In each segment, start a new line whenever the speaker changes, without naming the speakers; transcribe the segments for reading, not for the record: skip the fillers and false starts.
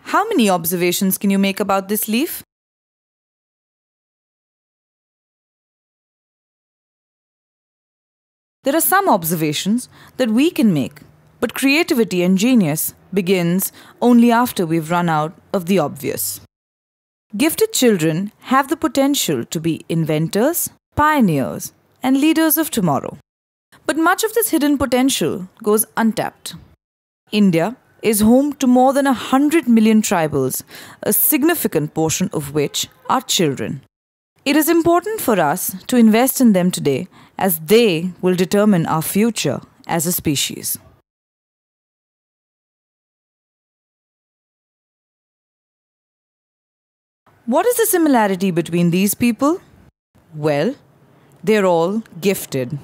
How many observations can you make about this leaf? There are some observations that we can make, but creativity and genius begins only after we've run out of the obvious. Gifted children have the potential to be inventors, pioneers, and leaders of tomorrow. But much of this hidden potential goes untapped. India is home to more than 100 million tribals, a significant portion of which are children. It is important for us to invest in them today, as they will determine our future as a species. What is the similarity between these people? Well, they're all gifted.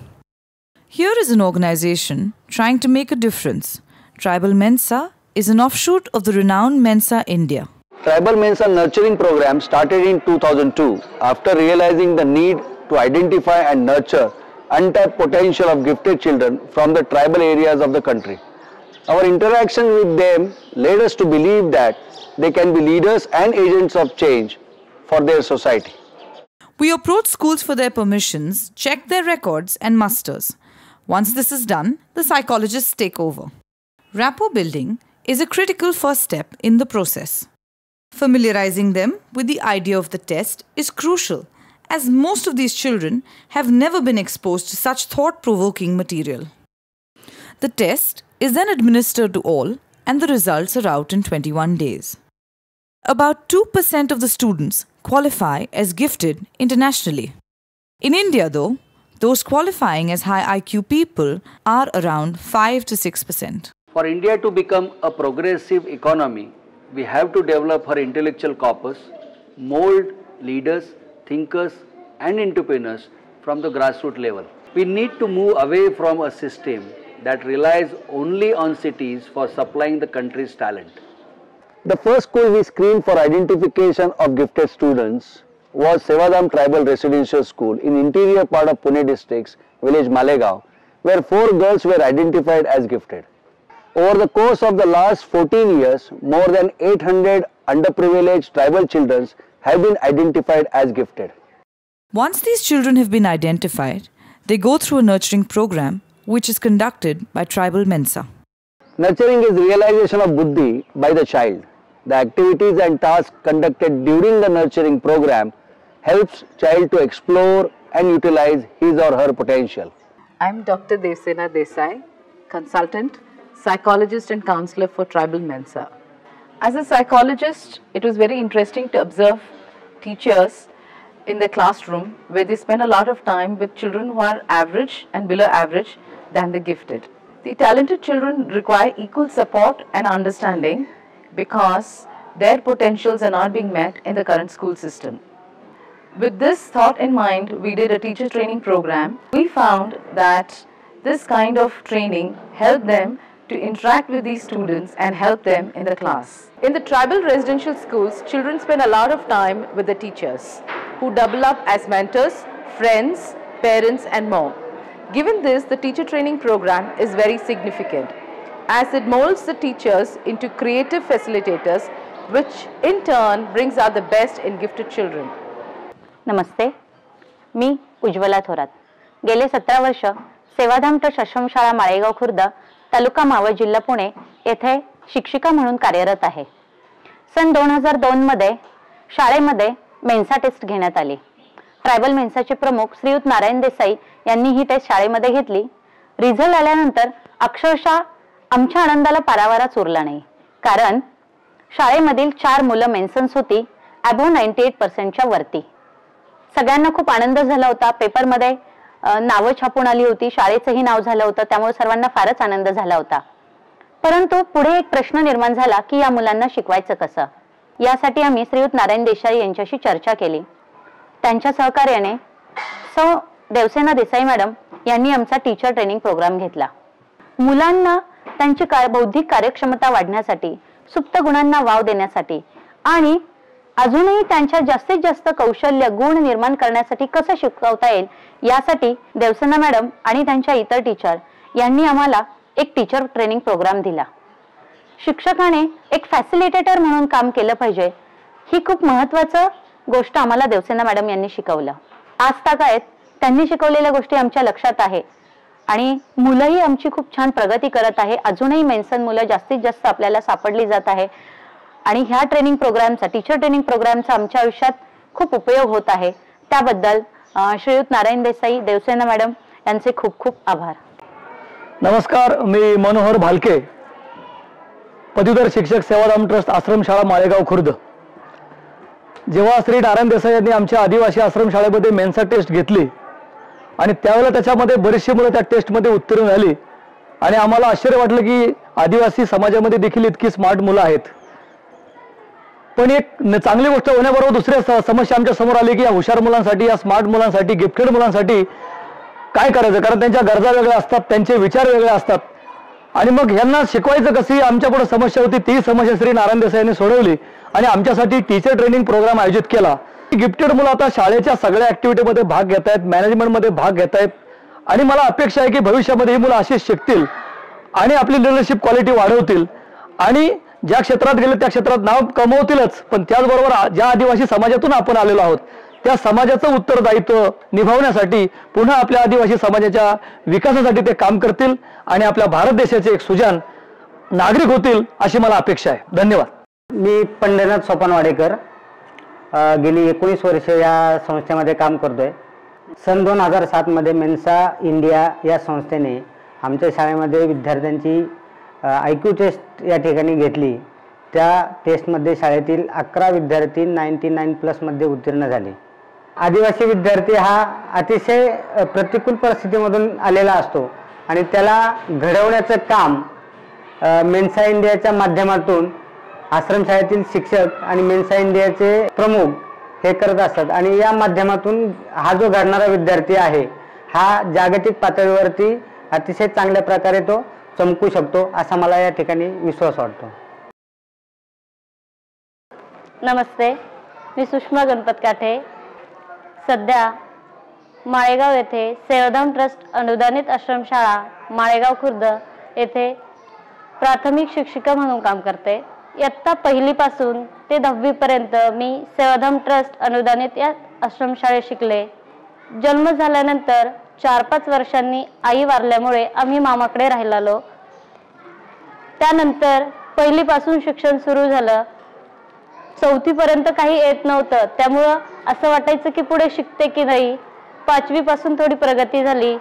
Here is an organization trying to make a difference. Tribal Mensa is an offshoot of the renowned Mensa India.
Tribal Mensa nurturing program started in 2002 after realizing the need to identify and nurture untapped potential of gifted children from the tribal areas of the country. Our interaction with them led us to believe that they can be leaders and agents of change for their society.
We approach schools for their permissions, check their records and musters. Once this is done, the psychologists take over. Rapport building is a critical first step in the process. Familiarizing them with the idea of the test is crucial, as most of these children have never been exposed to such thought-provoking material. The test is then administered to all, and the results are out in 21 days. About 2% of the students qualify as gifted internationally. In India, though, those qualifying as high IQ people are around 5 to 6%.
For India to become a progressive economy, we have to develop her intellectual corpus, mold leaders, thinkers and entrepreneurs from the grassroots level. We need to move away from a system that relies only on cities for supplying the country's talent. The first school we screened for identification of gifted students was Sevadam Tribal Residential School in interior part of Pune district's village Malegaon, where 4 girls were identified as gifted. Over the course of the last 14 years, more than 800 underprivileged tribal children have been identified as gifted.
Once these children have been identified, they go through a nurturing program which is conducted by Tribal Mensa.
Nurturing is realization of buddhi by the child. The activities and tasks conducted during the nurturing program helps child to explore and utilize his or her potential.
I am Dr. Devsena Desai, consultant, psychologist and counselor for Tribal Mensa. As a psychologist, it was very interesting to observe teachers in the classroom where they spend a lot of time with children who are average and below average than the gifted. The talented children require equal support and understanding because their potentials are not being met in the current school system. With this thought in mind, we did a teacher training program. We found that this kind of training helped them to interact with these students and help them in the class. In the tribal residential schools, children spend a lot of time with the teachers who double up as mentors, friends, parents and more. Given this, the teacher training program is very significant as it molds the teachers into creative facilitators, which in turn brings out the best in gifted children.
नमस्ते, मी उज्ज्वला थोरात. गेले 17 वर्ष Sevadham trust आश्रमशाळा माळेगाव खुर्द तालुका मावळ जिल्हा पुणे येथे शिक्षिका म्हणून कार्यरत आहे. सन 2002 मध्ये शाळेमध्ये मेन्सा टेस्ट घेण्यात आली. ट्रायबल मेन्साचे प्रमुख श्रीयुत नारायण देसाई यांनी ही टेस्ट शाळेमध्ये घेतली. रिझल्ट आल्यानंतर अक्षरशः आमच्या आनंदाला पारावारच उरला नाही, कारण शाळेमधील 4 मुलं मेन्सन्स होती अबोव 98% च्या वरती. सगळ्यांना खूप आनंद झाला होता. पेपरमध्ये नाव छापून आली होती, शाळेचंही नाव झालं होतं, त्यामुळे सर्वांना फारच आनंद झाला होता. परंतु पुढे एक प्रश्न निर्माण झाला की या मुलांना शिकवायचं कसं. यासाठी आम्ही श्रीयुत नारायण देसाई यांच्याशी चर्चा केली. त्यांच्या सहकार्याने सौ देवसेना देसाई मॅडम यांनी आमचा टीचर ट्रेनिंग प्रोग्राम घेतला. मुलांना त्यांची बौद्धिक कार्यक्षमता वाढण्यासाठी, सुप्त गुणांना वाव देण्यासाठी आणि अजूनही त्यांच्या जास्तीत जास्त कौशल्य गुण निर्माण करण्यासाठी कसं शिकवता येईल यासाठी देवसेना मॅडम आणि त्यांच्या इतर टीचर यांनी आम्हाला एक टीचर ट्रेनिंग प्रोग्राम दिला. शिक्षकाने एक फॅसिलिटेटर म्हणून काम केलं पाहिजे, ही खूप महत्त्वाचं गोष्ट आम्हाला देवसेना मॅडम यांनी शिकवलं. आज तागायत त्यांनी शिकवलेल्या गोष्टी आमच्या लक्षात आहे आणि मुलंही आमची खूप छान प्रगती करत आहे. अजूनही मेन्सन मुलं जास्तीत जास्त आपल्याला सापडली जात आहे आणि ह्या ट्रेनिंग प्रोग्रामचा, टीचर ट्रेनिंग प्रोग्रामचा आमच्या आयुष्यात खूप उपयोग होत आहे. त्याबद्दल श्रीयुत नारायण देसाई, देवसेना मॅडम यांचे खूप खूप आभार.
नमस्कार, मी मनोहर भालके, पदवीधर शिक्षक सेवाधाम ट्रस्ट आश्रमशाळा माळेगाव खुर्द. जेव्हा श्री नारायण देसाई यांनी आमच्या आदिवासी आश्रमशाळेमध्ये मेन्सा टेस्ट घेतली आणि त्यावेळेला त्याच्यामध्ये बरीचशी मुलं त्या टेस्टमध्ये उत्तीर्ण झाली आणि आम्हाला आश्चर्य वाटलं की आदिवासी समाजामध्ये देखील इतकी स्मार्ट मुलं आहेत. पण एक चांगली गोष्ट होण्याबरोबर दुसऱ्या समस्या आमच्या समोर आली की या हुशार मुलांसाठी, या स्मार्ट मुलांसाठी, गिफ्टेड मुलांसाठी काय करायचं, कारण त्यांच्या गरजा वेगळ्या असतात, त्यांचे विचार वेगळे असतात आणि मग यांना शिकवायचं कसं, आमच्या पुढे समस्या होती. ती समस्या श्री नारायण देसाई यांनी सोडवली आणि आमच्यासाठी टीचर ट्रेनिंग प्रोग्राम आयोजित केला. गिफ्टेड मुलं आता शाळेच्या सगळ्या ऍक्टिव्हिटीमध्ये भाग घेत आहेत, मॅनेजमेंटमध्ये भाग घेत आहेत आणि मला अपेक्षा आहे की भविष्यामध्ये ही मुलं अशीच शिकतील आणि आपली लिडरशिप क्वालिटी वाढवतील आणि ज्या क्षेत्रात गेले त्या क्षेत्रात नाव कमवतीलच, पण त्याचबरोबर ज्या आदिवासी समाजातून आपण आलेलो आहोत त्या समाजाचं उत्तरदायित्व निभावण्यासाठी पुन्हा आपल्या आदिवासी समाजाच्या विकासासाठी ते काम करतील आणि आपल्या भारत देशाचे एक सुजाण नागरिक होतील अशी मला अपेक्षा आहे. धन्यवाद.
मी पंढरीनाथ सोपान वाडेकर, गेली 19 वर्ष या संस्थेमध्ये काम करतोय. सन 2007 मध्ये मेन्सा इंडिया या संस्थेने आमच्या शाळेमध्ये विद्यार्थ्यांची IQ टेस्ट या ठिकाणी घेतली. त्या टेस्टमध्ये शाळेतील 11 विद्यार्थी 99+ मध्ये उत्तीर्ण झाले. आदिवासी विद्यार्थी हा अतिशय प्रतिकूल परिस्थितीमधून आलेला असतो आणि त्याला घडवण्याचं काम मेन्सा इंडियाच्या माध्यमातून आश्रमशाळेतील शिक्षक आणि मेन्सा इंडियाचे प्रमुख हे करत असतात आणि या माध्यमातून हा जो घडणारा विद्यार्थी आहे हा जागतिक पातळीवरती अतिशय चांगल्या प्रकारे तो चमकू शकतो असा मला या ठिकाणी विश्वास वाटतो.
नमस्ते, मी सुषमा गणपत काठे. सध्या माळेगाव येथे सेवाधाम ट्रस्ट अनुदानित आश्रमशाळा माळेगाव खुर्द येथे प्राथमिक शिक्षिका म्हणून काम करते. इयत्ता 1ली पासून ते 10वी पर्यंत मी सेवाधाम ट्रस्ट अनुदानित या आश्रमशाळेत शिकले. जन्म झाल्यानंतर 4-5 वर्षांनी आई वारल्यामुळे आम्ही मामाकडे राहिलो. त्यानंतर 1ली पासून शिक्षण सुरू झालं. 4थी पर्यंत काही येत नव्हतं, त्यामुळं असं वाटायचं की पुढे शिकते की नाही. 5वी पासून थोडी प्रगती झाली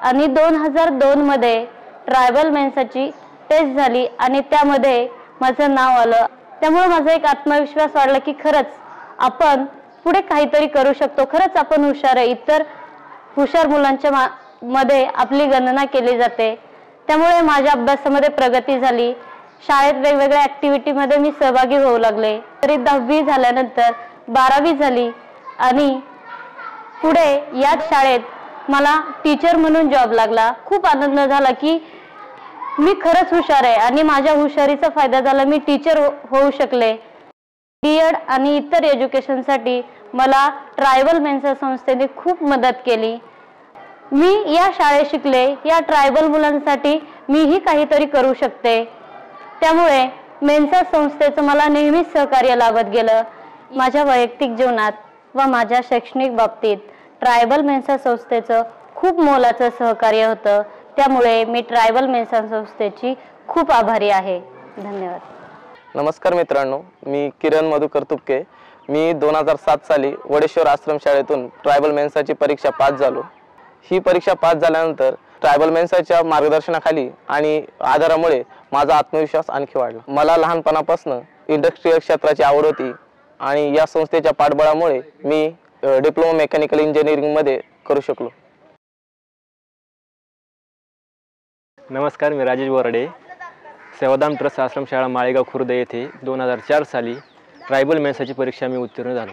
आणि 2002 मध्ये ट्रायबल मेन्साची टेस्ट झाली आणि त्यामध्ये माझं नाव आलं. त्यामुळे माझा एक आत्मविश्वास वाढला की खरंच आपण पुढे काहीतरी करू शकतो, खरंच आपण हुशार आहे. इतर हुशार मुलांच्या मध्ये आपली गणना केली जाते. त्यामुळे माझ्या अभ्यासामध्ये प्रगती झाली. शाळेत वेगवेगळ्या ऍक्टिव्हिटीमध्ये मी सहभागी होऊ लागले. तरी 10वी झाल्यानंतर 12वी झाली आणि पुढे याच शाळेत मला टीचर म्हणून जॉब लागला. खूप आनंद झाला की मी खरंच हुशार आहे आणि माझ्या हुशारीचा फायदा झाला, मी टीचर होऊ शकले. B.Ed आणि इतर एज्युकेशनसाठी मला ट्रायबल मेन्सा संस्थेने खूप मदत केली. मी या शाळेत शिकले, या ट्रायबल मुलांसाठी मीही काहीतरी करू शकते. त्यामुळे मेन्सा संस्थेचं मला नेहमीच सहकार्य लाभत गेलं. माझ्या वैयक्तिक जीवनात व माझ्या शैक्षणिक बाबतीत ट्रायबल मेन्सा संस्थेचं खूप मोलाचं सहकार्य होतं. त्यामुळे मी ट्रायबल मेन्सा संस्थेची खूप आभारी आहे. धन्यवाद.
नमस्कार मित्रांनो, मी किरण मधुकर तुपके. मी 2007 साली वडेश्वर आश्रमशाळेतून ट्रायबल मेन्साची परीक्षा पास झालो. ही परीक्षा पास झाल्यानंतर ट्रायबल मेन्साच्या मार्गदर्शनाखाली आणि आधारामुळे माझा आत्मविश्वास आणखी वाढला. मला लहानपणापासून इंडस्ट्रियल क्षेत्राची आवड होती आणि या संस्थेच्या पाठबळामुळे मी डिप्लोमा मेकॅनिकल इंजिनिअरिंगमध्ये करू शकलो.
नमस्कार, मी राजेश बोराडे. सेवाधाम ट्रस्ट आश्रमशाळा माळेगाव खुर्द येथे 2004 साली ट्रायबल मेन्साची परीक्षा मी उत्तीर्ण झालो.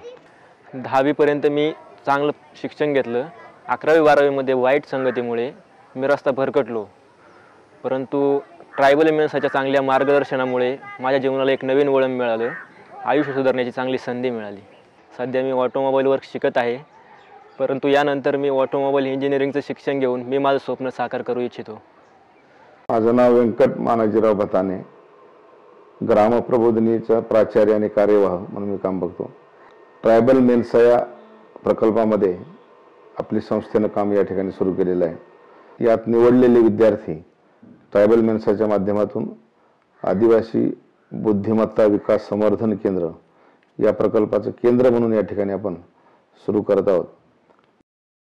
10वी पर्यंत मी चांगलं शिक्षण घेतलं. 11वी-12वीमध्ये वाईट संगतीमुळे मी रस्ता भरकटलो, परंतु ट्रायबल मेन्साच्या चांगल्या मार्गदर्शनामुळे माझ्या जीवनाला एक नवीन वळण मिळालं. आयुष्य सुधारण्याची चांगली संधी मिळाली. सध्या मी ऑटोमोबाईल वर्क शिकत आहे, परंतु यानंतर मी ऑटोमोबाईल इंजिनिअरिंगचं शिक्षण घेऊन मी माझं स्वप्न साकार करू इच्छितो.
माझं नाव व्यंकट मानाजीराव भताने. ग्रामप्रबोधिनीचा प्राचार्य आणि कार्यवाह म्हणून मी काम बघतो. ट्रायबल मेन्सा या प्रकल्पामध्ये आपली संस्थेनं काम या ठिकाणी सुरू केलेलं आहे. यात निवडलेले विद्यार्थी ट्रायबल मेन्साच्या माध्यमातून आदिवासी बुद्धिमत्ता विकास संवर्धन केंद्र या प्रकल्पाचं केंद्र म्हणून या ठिकाणी आपण सुरू करत आहोत.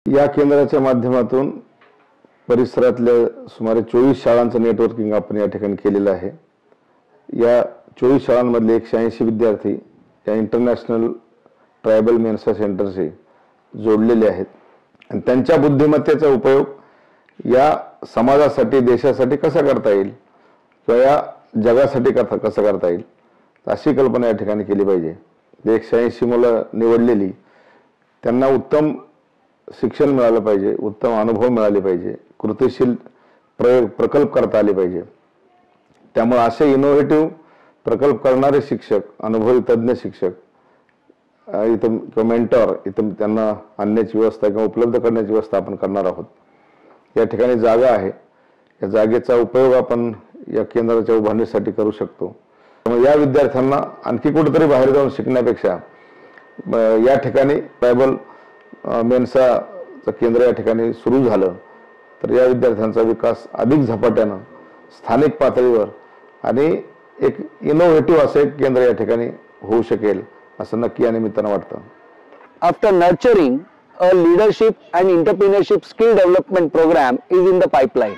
या केंद्राच्या माध्यमातून परिसरातल्या सुमारे 24 शाळांचं नेटवर्किंग आपण या ठिकाणी केलेलं आहे. या 24 शाळांमधले 180 विद्यार्थी या इंटरनॅशनल ट्रायबल मेन्सा सेंटरशी जोडलेले आहेत आणि त्यांच्या बुद्धिमत्तेचा उपयोग या समाजासाठी देशासाठी कसा करता येईल किंवा या जगासाठी कसा करता येईल अशी कल्पना या ठिकाणी केली पाहिजे. 180 मुलं निवडलेली त्यांना उत्तम शिक्षण मिळालं पाहिजे, उत्तम अनुभव मिळाले पाहिजे, कृतिशील प्रकल्प करता आले पाहिजे. त्यामुळे असे इनोव्हेटिव्ह प्रकल्प करणारे शिक्षक, अनुभवी तज्ज्ञ शिक्षक इथं किंवा मेंटॉर इथं त्यांना आणण्याची व्यवस्था किंवा उपलब्ध करण्याची व्यवस्था आपण करणार आहोत. या ठिकाणी जागा आहे, या जागेचा उपयोग आपण या केंद्राच्या उभारणीसाठी करू शकतो. त्यामुळे या विद्यार्थ्यांना आणखी कुठेतरी बाहेर जाऊन शिकण्यापेक्षा या ठिकाणी ट्रायबल मेन्साचं केंद्र या ठिकाणी सुरू झालं तर या विद्यार्थ्यांचा विकास अधिक झपाट्यानं स्थानिक पातळीवर आणि एक इनोव्हेटिव्ह असं एक केंद्र या ठिकाणी होऊ शकेल असं नक्की या निमित्तानं वाटतं.
After nurturing, a leadership and entrepreneurship skill development program is in the pipeline.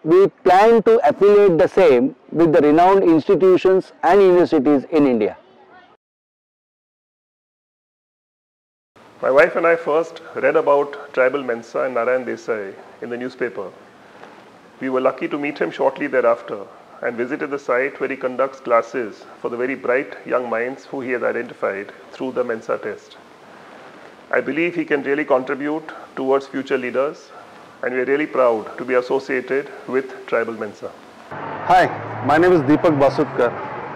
We plan to affiliate the same with the renowned institutions and universities in India.
My wife and I first read about Tribal Mensa and Narayan Desai in the newspaper. We were lucky to meet him shortly thereafter and visited the site where he conducts classes for the very bright young minds who he has identified through the Mensa test. I believe he can really contribute towards future leaders, and we are really proud to be associated with Tribal Mensa.
Hi, my name is Deepak Basutkar.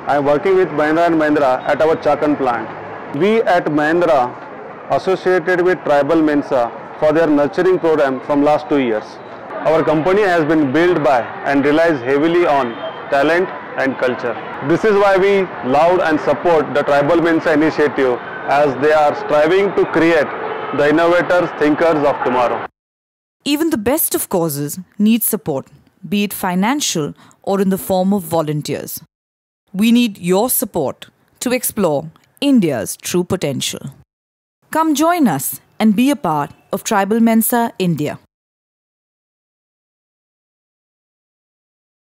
I am working with Mahindra & Mahindra at our Chakan plant. We at Mahindra associated with Tribal Mensa for their nurturing program from last 2 years. Our company has been built by and relies heavily on talent and culture. This is why we love and support the Tribal Mensa initiative, as they are striving to create the innovators, thinkers of tomorrow.
Even the best of causes need support, be it financial or in the form of volunteers. We need your support to explore India's true potential. Come join us and be a part of Tribal Mensa India.